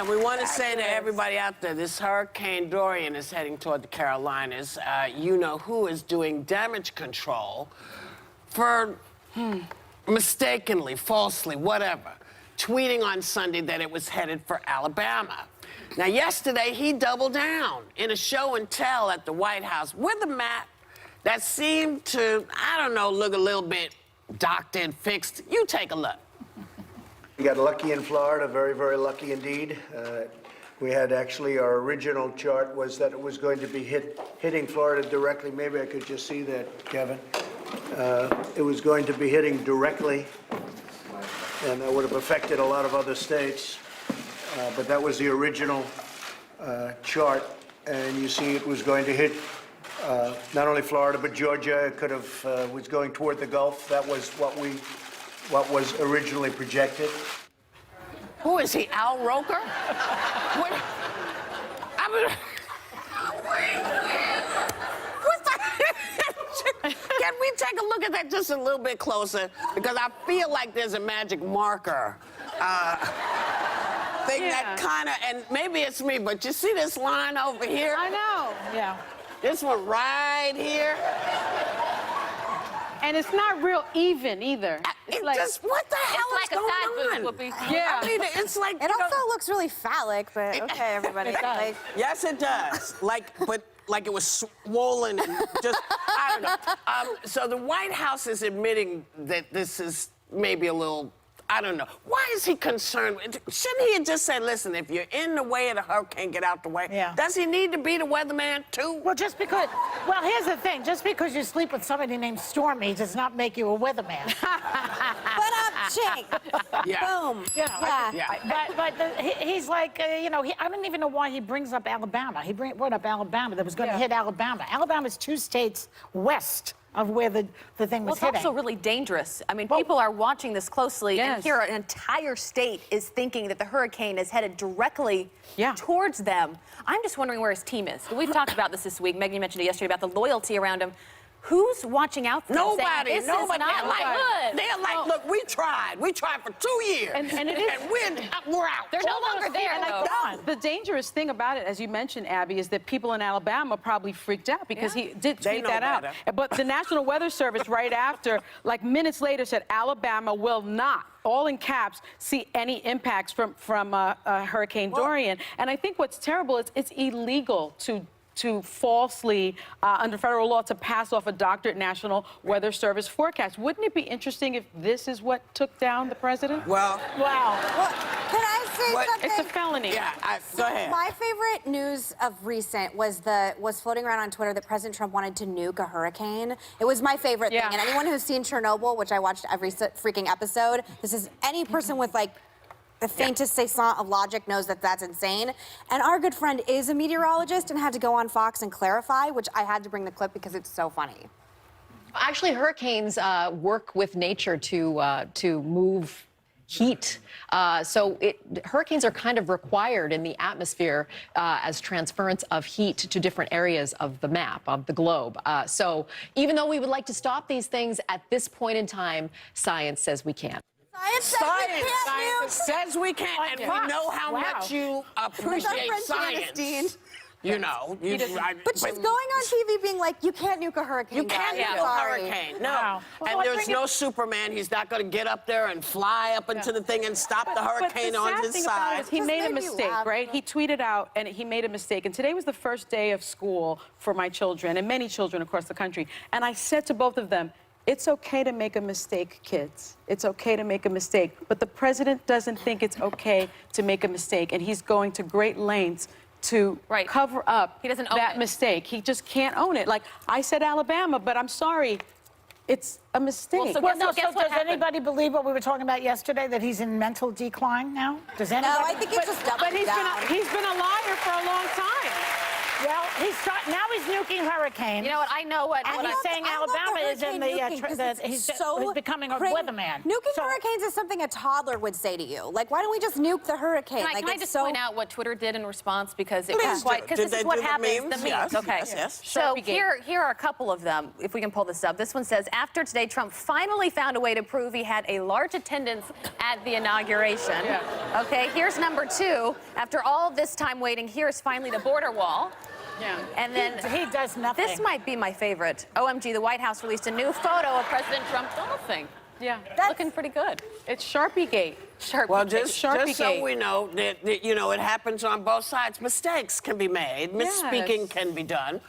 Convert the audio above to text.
And we want to say to everybody out there, this Hurricane Dorian is heading toward the Carolinas. You know who is doing damage control for mistakenly, falsely, whatever, tweeting on Sunday that it was headed for Alabama. Now, yesterday, he doubled down in a show and tell at the White House with a map that seemed to, I don't know, look a little bit doctored, fixed. You take a look. We got lucky in Florida, very, very lucky indeed. We had actually, our original chart was that it was going to be hitting Florida directly. Maybe I could just see that, Kevin. It was going to be hitting directly, and that would have affected a lot of other states. But that was the original chart, and you see it was going to hit not only Florida, but Georgia. It could have, was going toward the Gulf. That was what was originally projected. Who is he, Al Roker? What? I mean, what the? Can we take a look at that just a little bit closer? Because I feel like there's a magic marker thing that kind of, and maybe it's me, but you see this line over here? I know. Yeah. This one right here. And it's not real even either. It's like, just, what the hell is like going on? Yeah. I mean, it's like, it also looks really phallic, but okay, everybody. Does. Yes, it does. But like it was swollen and just, I don't know. So the White House is admitting that this is maybe a little, I don't know. Why is he concerned? Shouldn't he have just said, listen, if you're in the way of the hurricane, get out the way? Yeah. Does he need to be the weatherman, too? Well, well, here's the thing. Just because you sleep with somebody named Stormy does not make you a weatherman. But chick. Yeah. Boom. You know, Yeah. But he's like, you know, I don't even know why he brings up Alabama. He brought up Alabama that was going to hit Alabama. Alabama's 2 states west of where the thing was hitting. It's also really dangerous. I mean, people are watching this closely, and here an entire state is thinking that the hurricane is headed directly towards them. I'm just wondering where his team is. We've talked about this week. Megan, you mentioned it yesterday about the loyalty around him. Who's watching out for nobody? them? Saying, this Nobody. is not good. They're like, look, we tried. We tried for 2 years. And it is, and we're out. They're no longer there, though. The dangerous thing about it, as you mentioned, Abby, is that people in Alabama probably freaked out because he did tweet that out. But the National Weather Service right after, like minutes later, said Alabama will not, all in caps, see any impacts from Hurricane Dorian. And I think what's terrible is it's illegal to falsely, under federal law, to pass off a doctored National Weather Service forecast. Wouldn't it be interesting if this is what took down the president? Well, Well, can I say something? It's a felony. Yeah, go ahead. My favorite news of recent was floating around on Twitter that President Trump wanted to nuke a hurricane. It was my favorite thing. And anyone who's seen Chernobyl, which I watched every freaking episode, this is any person with like the faintest saisonne of logic knows that that's insane. And our good friend is a meteorologist and had to go on Fox and clarify, which I had to bring the clip because it's so funny. Actually, hurricanes work with nature to move heat. Hurricanes are kind of required in the atmosphere as transference of heat to different areas of the map, of the globe. So even though we would like to stop these things, at this point in time, science says we can't. Science says we can't, and we know how much you appreciate science. You know. But she's going on TV being like, you can't nuke a hurricane. You can't nuke a hurricane. No. Wow. And there's no Superman. He's not going to get up there and fly up into the thing and stop the hurricane on his side. He made a mistake, right? He tweeted out, and he made a mistake. And today was the first day of school for my children, and many children across the country. And I said to both of them, it's okay to make a mistake, kids. It's okay to make a mistake. But the president doesn't think it's okay to make a mistake, and he's going to great lengths to cover up that mistake. He just can't own it. Like, I said Alabama, but I'm sorry, it's a mistake. So does anybody believe what we were talking about yesterday, that he's in mental decline now? Does anybody? No, I think it's just doubling down. He's been a liar for a long time. Well, now he's nuking hurricanes. You know what? I know what. And he's saying Alabama is in he's becoming a weatherman. Nuking hurricanes is something a toddler would say to you. Like, why don't we just nuke the hurricane? Can I just point out what Twitter did in response? Because it Please was quite. do. Because Did this they is what do the happens. memes? The memes. Yes, Okay. yes. So Sharpiegate. here are a couple of them. If we can pull this up. This one says, after today, Trump finally found a way to prove he had a large attendance at the inauguration. Yeah. Okay. Here's number 2. After all this time waiting, here's finally the border wall. Yeah. And then He does nothing. this might be my favorite. OMG, the White House released a new photo of President Trump golfing. Yeah. Looking pretty good. It's Sharpiegate. Well, just so Sharpiegate. we know that, you know, it happens on both sides. Mistakes can be made. Misspeaking can be done.